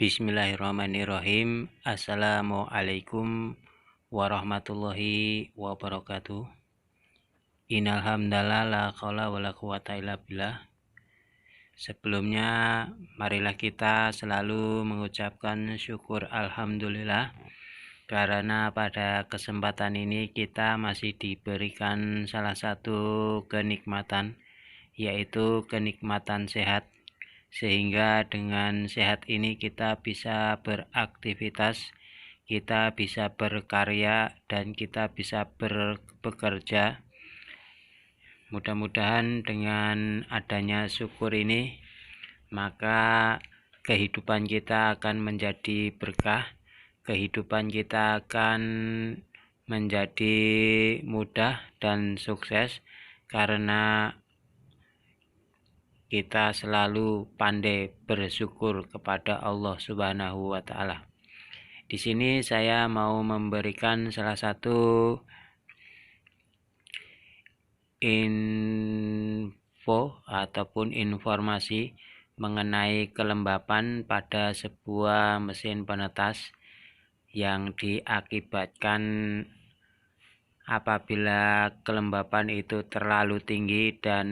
Bismillahirrahmanirrahim. Assalamualaikum warahmatullahi wabarakatuh. Innal hamdalillah la qaula wala quwata illa billah. Sebelumnya marilah kita selalu mengucapkan syukur alhamdulillah karena pada kesempatan ini kita masih diberikan salah satu kenikmatan, yaitu kenikmatan sehat. Sehingga dengan sehat ini kita bisa beraktivitas, kita bisa berkarya, dan kita bisa bekerja. Mudah-mudahan dengan adanya syukur ini, maka kehidupan kita akan menjadi berkah, kehidupan kita akan menjadi mudah dan sukses karena kita selalu pandai bersyukur kepada Allah Subhanahu wa Ta'ala. Di sini saya mau memberikan salah satu info ataupun informasi mengenai kelembapan pada sebuah mesin penetas yang diakibatkan apabila kelembapan itu terlalu tinggi dan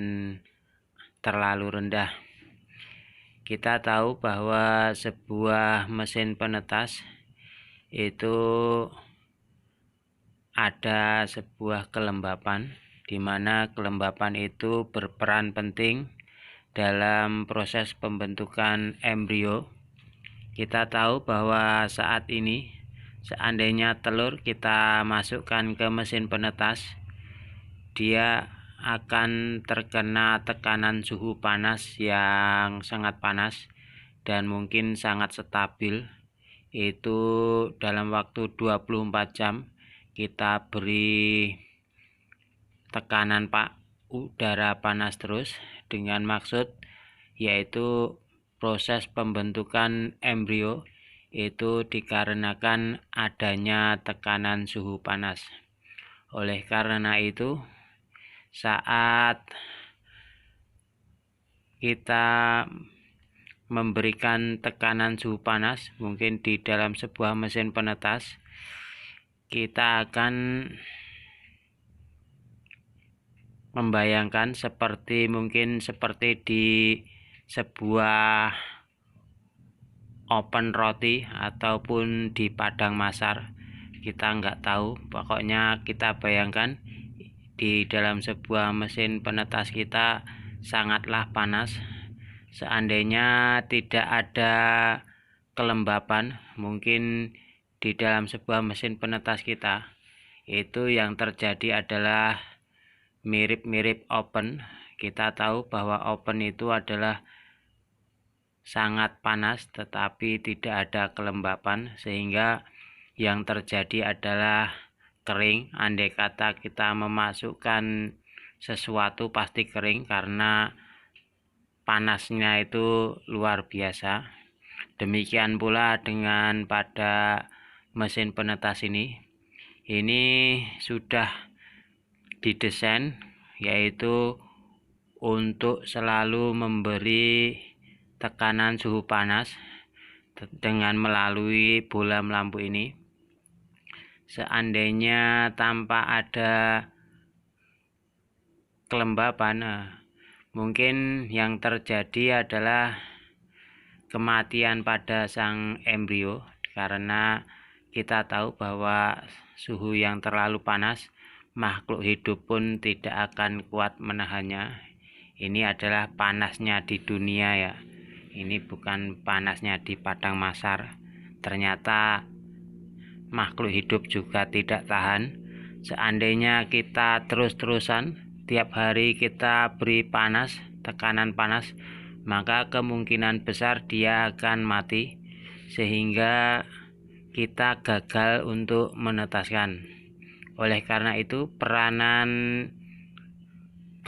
terlalu rendah. Kita tahu bahwa sebuah mesin penetas itu ada sebuah kelembapan, di mana kelembapan itu berperan penting dalam proses pembentukan embrio. Kita tahu bahwa saat ini seandainya telur kita masukkan ke mesin penetas, dia akan terkena tekanan suhu panas yang sangat panas dan mungkin sangat stabil. Itu dalam waktu 24 jam kita beri tekanan udara panas terus dengan maksud yaitu proses pembentukan embrio itu dikarenakan adanya tekanan suhu panas. Oleh karena itu, saat kita memberikan tekanan suhu panas, mungkin di dalam sebuah mesin penetas, kita akan membayangkan mungkin seperti di sebuah oven roti ataupun di padang masar. Kita nggak tahu, pokoknya kita bayangkan di dalam sebuah mesin penetas kita sangatlah panas. Seandainya tidak ada kelembapan, mungkin di dalam sebuah mesin penetas kita itu yang terjadi adalah mirip-mirip oven. Kita tahu bahwa oven itu adalah sangat panas tetapi tidak ada kelembapan, sehingga yang terjadi adalah kering. Andai kata kita memasukkan sesuatu pasti kering karena panasnya itu luar biasa. Demikian pula dengan pada mesin penetas ini sudah didesain yaitu untuk selalu memberi tekanan suhu panas dengan melalui bola lampu ini. Seandainya tanpa ada kelembapan, mungkin yang terjadi adalah kematian pada sang embrio, karena kita tahu bahwa suhu yang terlalu panas makhluk hidup pun tidak akan kuat menahannya. Ini adalah panasnya di dunia ya, ini bukan panasnya di padang masar. Ternyata makhluk hidup juga tidak tahan. Seandainya kita terus-terusan tiap hari kita beri tekanan panas, maka kemungkinan besar dia akan mati, sehingga kita gagal untuk menetaskan. Oleh karena itu, peranan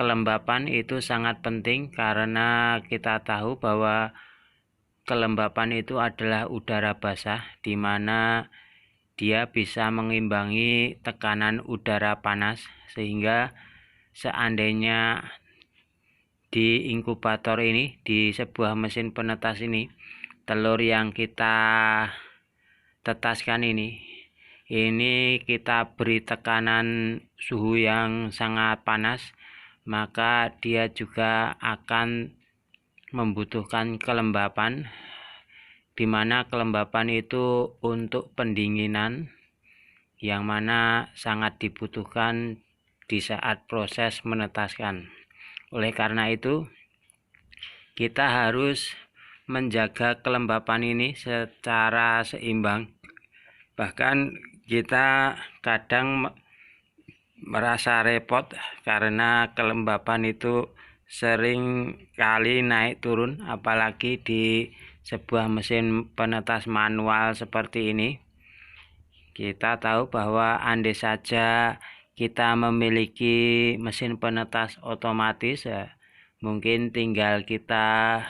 kelembapan itu sangat penting, karena kita tahu bahwa kelembapan itu adalah udara basah, di mana dia bisa mengimbangi tekanan udara panas, sehingga seandainya di inkubator ini, di sebuah mesin penetas ini, telur yang kita tetaskan ini kita beri tekanan suhu yang sangat panas, maka dia juga akan membutuhkan kelembapan, di mana kelembapan itu untuk pendinginan yang mana sangat dibutuhkan di saat proses menetaskan. Oleh karena itu, kita harus menjaga kelembapan ini secara seimbang. Bahkan kita kadang merasa repot karena kelembapan itu sering kali naik turun, apalagi di sebuah mesin penetas manual seperti ini. Kita tahu bahwa andai saja kita memiliki mesin penetas otomatis, mungkin tinggal kita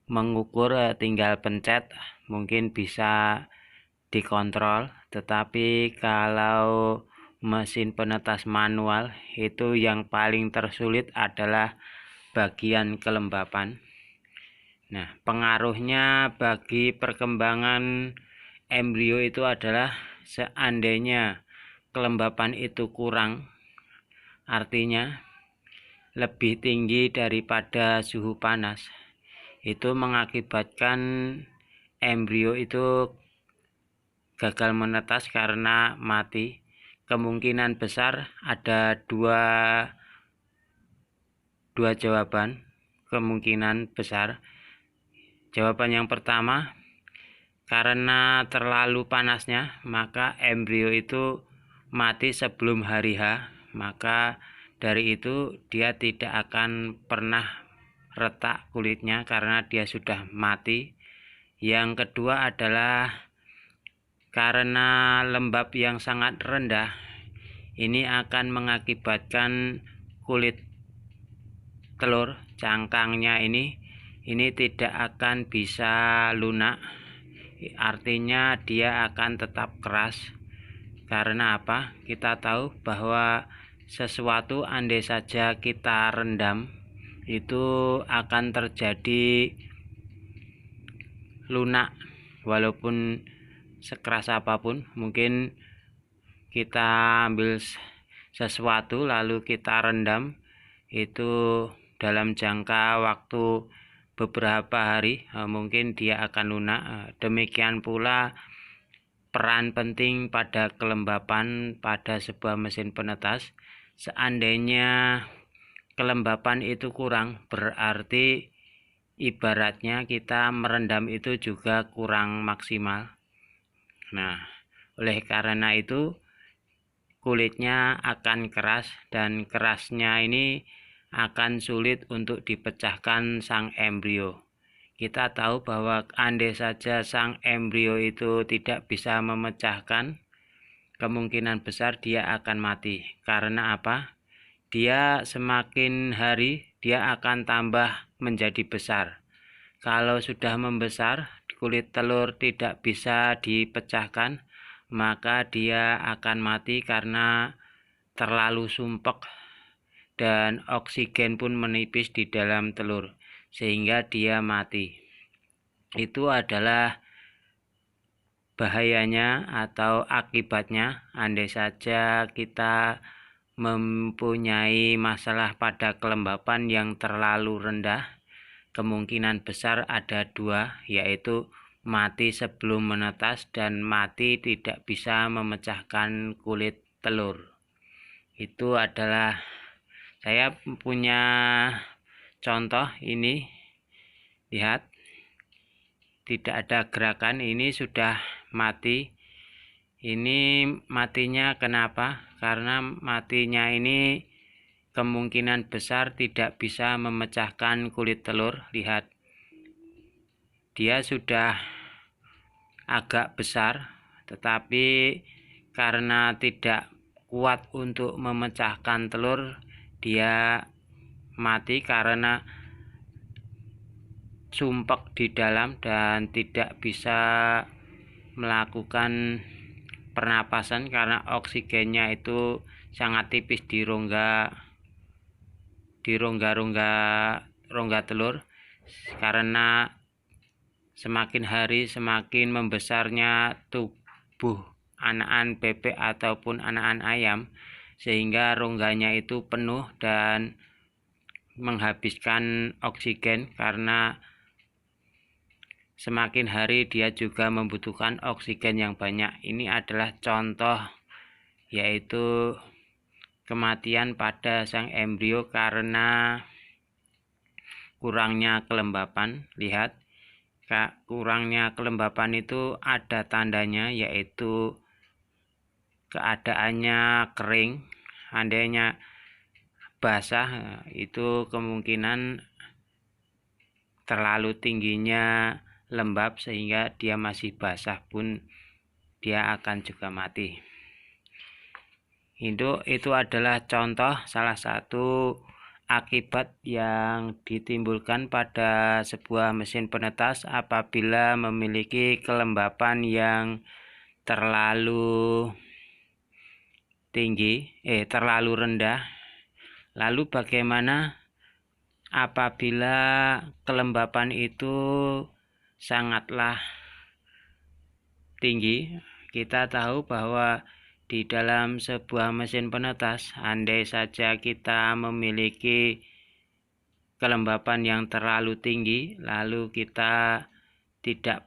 mengukur, tinggal pencet, mungkin bisa dikontrol. Tetapi kalau mesin penetas manual itu yang paling tersulit adalah bagian kelembapan. Nah, pengaruhnya bagi perkembangan embrio itu adalah seandainya kelembapan itu kurang, artinya lebih tinggi daripada suhu panas, itu mengakibatkan embrio itu gagal menetas karena mati. Kemungkinan besar ada dua jawaban, kemungkinan besar. Jawaban yang pertama, karena terlalu panasnya, maka embrio itu mati sebelum hari H, maka dari itu dia tidak akan pernah retak kulitnya karena dia sudah mati. Yang kedua adalah karena lembab yang sangat rendah, ini akan mengakibatkan kulit telur cangkangnya ini tidak akan bisa lunak, artinya dia akan tetap keras. Karena apa? Kita tahu bahwa sesuatu andai saja kita rendam, itu akan terjadi lunak walaupun sekeras apapun. Mungkin kita ambil sesuatu lalu kita rendam, itu dalam jangka waktu beberapa hari mungkin dia akan lunak. Demikian pula peran penting pada kelembapan pada sebuah mesin penetas. Seandainya kelembapan itu kurang, berarti ibaratnya kita merendam itu juga kurang maksimal. Nah, oleh karena itu kulitnya akan keras, dan kerasnya ini akan sulit untuk dipecahkan sang embrio. Kita tahu bahwa andai saja sang embrio itu tidak bisa memecahkan, kemungkinan besar dia akan mati. Karena apa? Dia semakin hari dia akan tambah menjadi besar. Kalau sudah membesar, kulit telur tidak bisa dipecahkan, maka dia akan mati karena terlalu sumpek dan oksigen pun menipis di dalam telur sehingga dia mati. Itu adalah bahayanya atau akibatnya andai saja kita mempunyai masalah pada kelembapan yang terlalu rendah. Kemungkinan besar ada dua, yaitu mati sebelum menetas dan mati tidak bisa memecahkan kulit telur. Itu adalah, saya punya contoh ini, lihat, tidak ada gerakan, ini sudah mati. Ini matinya kenapa? Karena matinya ini kemungkinan besar tidak bisa memecahkan kulit telur. Lihat, dia sudah agak besar, tetapi karena tidak kuat untuk memecahkan telur, dia mati karena sumpek di dalam dan tidak bisa melakukan pernapasan karena oksigennya itu sangat tipis di rongga telur. Karena semakin hari semakin membesarnya tubuh anakan bebek ataupun anakan ayam, sehingga rongganya itu penuh dan menghabiskan oksigen, karena semakin hari dia juga membutuhkan oksigen yang banyak. Ini adalah contoh, yaitu kematian pada sang embrio karena kurangnya kelembapan. Lihat, kurangnya kelembapan itu ada tandanya, yaitu keadaannya kering. Andainya basah, itu kemungkinan terlalu tingginya lembab sehingga dia masih basah pun dia akan juga mati. Itu adalah contoh salah satu akibat yang ditimbulkan pada sebuah mesin penetas apabila memiliki kelembapan yang terlalu tinggi, terlalu rendah. Lalu bagaimana apabila kelembapan itu sangatlah tinggi? Kita tahu bahwa di dalam sebuah mesin penetas, andai saja kita memiliki kelembapan yang terlalu tinggi, lalu kita tidak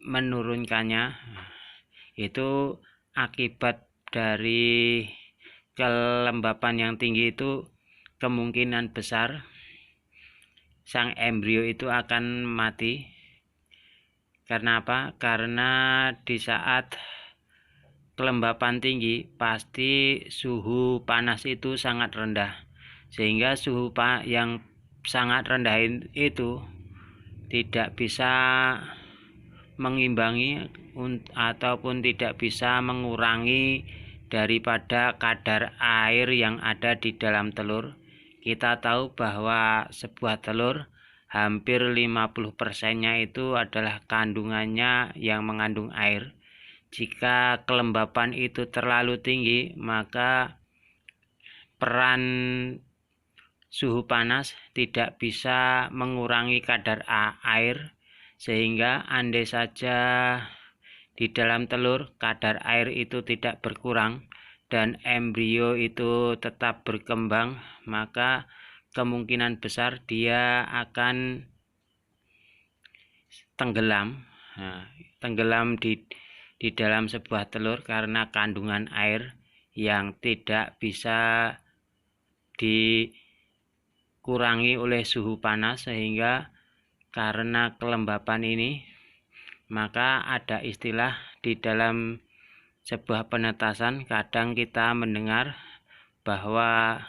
menurunkannya, itu akibat dari kelembapan yang tinggi itu kemungkinan besar sang embrio itu akan mati. Karena apa? Karena di saat kelembapan tinggi pasti suhu panas itu sangat rendah, sehingga suhu yang sangat rendah itu tidak bisa mengimbangi ataupun tidak bisa mengurangi daripada kadar air yang ada di dalam telur. Kita tahu bahwa sebuah telur hampir 50%-nya itu adalah kandungannya yang mengandung air. Jika kelembapan itu terlalu tinggi, maka peran suhu panas tidak bisa mengurangi kadar air, sehingga andai saja di dalam telur kadar air itu tidak berkurang dan embrio itu tetap berkembang, maka kemungkinan besar dia akan tenggelam. Tenggelam di dalam sebuah telur karena kandungan air yang tidak bisa dikurangi oleh suhu panas, sehingga karena kelembapan ini maka ada istilah di dalam sebuah penetasan. Kadang kita mendengar bahwa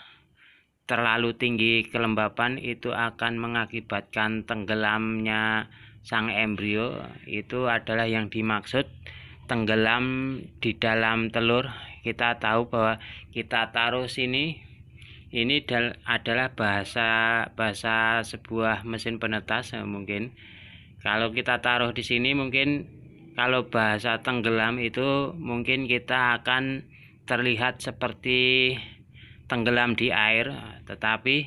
terlalu tinggi kelembapan itu akan mengakibatkan tenggelamnya sang embrio. Itu adalah yang dimaksud tenggelam di dalam telur. Kita tahu bahwa kita taruh sini, ini adalah bahasa sebuah mesin penetas. Mungkin kalau kita taruh di sini, mungkin kalau bahasa tenggelam itu mungkin kita akan terlihat seperti tenggelam di air, tetapi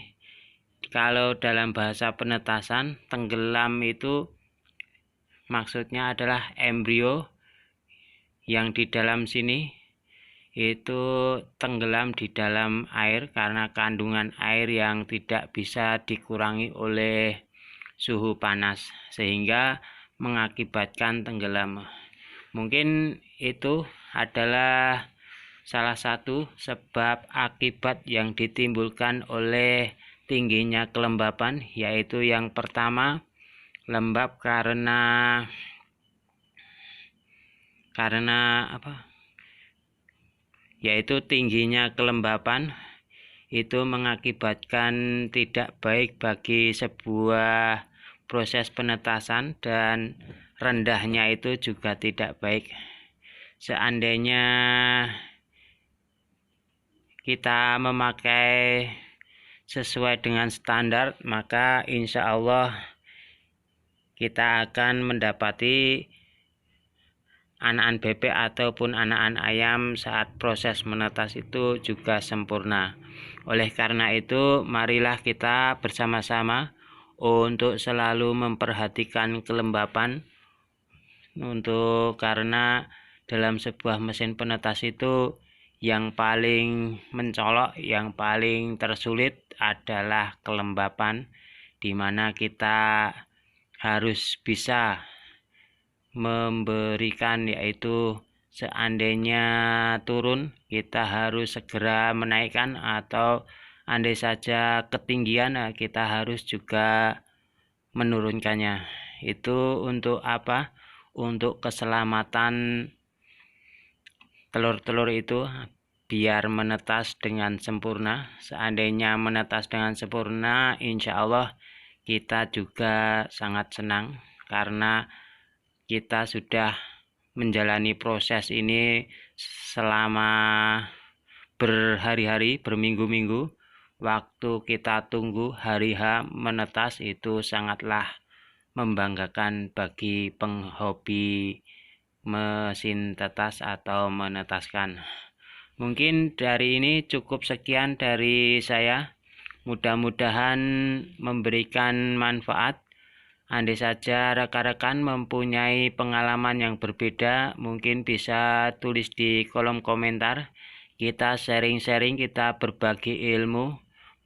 kalau dalam bahasa penetasan, tenggelam itu maksudnya adalah embrio yang di dalam sini itu tenggelam di dalam air karena kandungan air yang tidak bisa dikurangi oleh suhu panas, sehingga mengakibatkan tenggelam. Mungkin itu adalah salah satu sebab akibat yang ditimbulkan oleh tingginya kelembapan, yaitu yang pertama, lembab karena apa? Yaitu tingginya kelembapan itu mengakibatkan tidak baik bagi sebuah proses penetasan, dan rendahnya itu juga tidak baik. Seandainya kita memakai sesuai dengan standar, maka insya Allah kita akan mendapati anakan bebek ataupun anakan ayam saat proses menetas itu juga sempurna. Oleh karena itu, marilah kita bersama-sama untuk selalu memperhatikan kelembapan karena dalam sebuah mesin penetas itu yang paling mencolok, yang paling tersulit adalah kelembapan, di mana kita harus bisa memberikan, yaitu seandainya turun kita harus segera menaikkan, atau andai saja ketinggian kita harus juga menurunkannya. Itu untuk apa? Untuk keselamatan telur-telur itu biar menetas dengan sempurna. Seandainya menetas dengan sempurna, insya Allah kita juga sangat senang karena kita sudah menjalani proses ini selama berhari-hari, berminggu-minggu. Waktu kita tunggu hari H menetas itu sangatlah membanggakan bagi penghobi mesin tetas atau menetaskan. Mungkin dari ini cukup sekian dari saya. Mudah-mudahan memberikan manfaat. Andai saja rekan-rekan mempunyai pengalaman yang berbeda, mungkin bisa tulis di kolom komentar. Kita sharing-sharing, kita berbagi ilmu.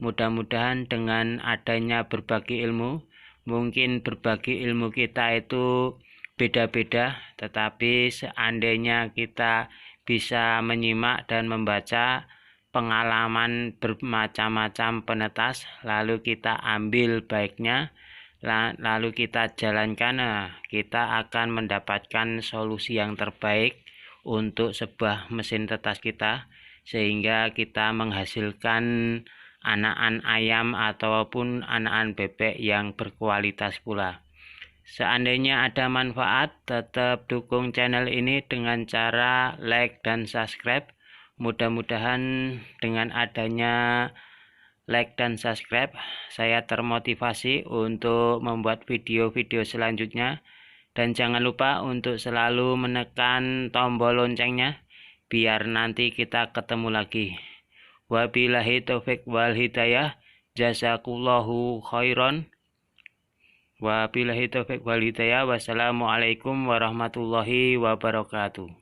Mudah-mudahan dengan adanya berbagi ilmu, mungkin berbagi ilmu kita itu beda-beda, tetapi seandainya kita bisa menyimak dan membaca pengalaman bermacam-macam penetas, lalu kita ambil baiknya, lalu kita jalankan, kita akan mendapatkan solusi yang terbaik untuk sebuah mesin tetas kita, sehingga kita menghasilkan anakan ayam ataupun anakan bebek yang berkualitas pula. Seandainya ada manfaat, tetap dukung channel ini dengan cara like dan subscribe. Mudah-mudahan dengan adanya like dan subscribe, saya termotivasi untuk membuat video-video selanjutnya. Dan jangan lupa untuk selalu menekan tombol loncengnya, biar nanti kita ketemu lagi. Wabillahi taufik wal hidayah. Jazakallahu khairan. Wabillahi taufik wal hidayah. Wassalamualaikum warahmatullahi wabarakatuh.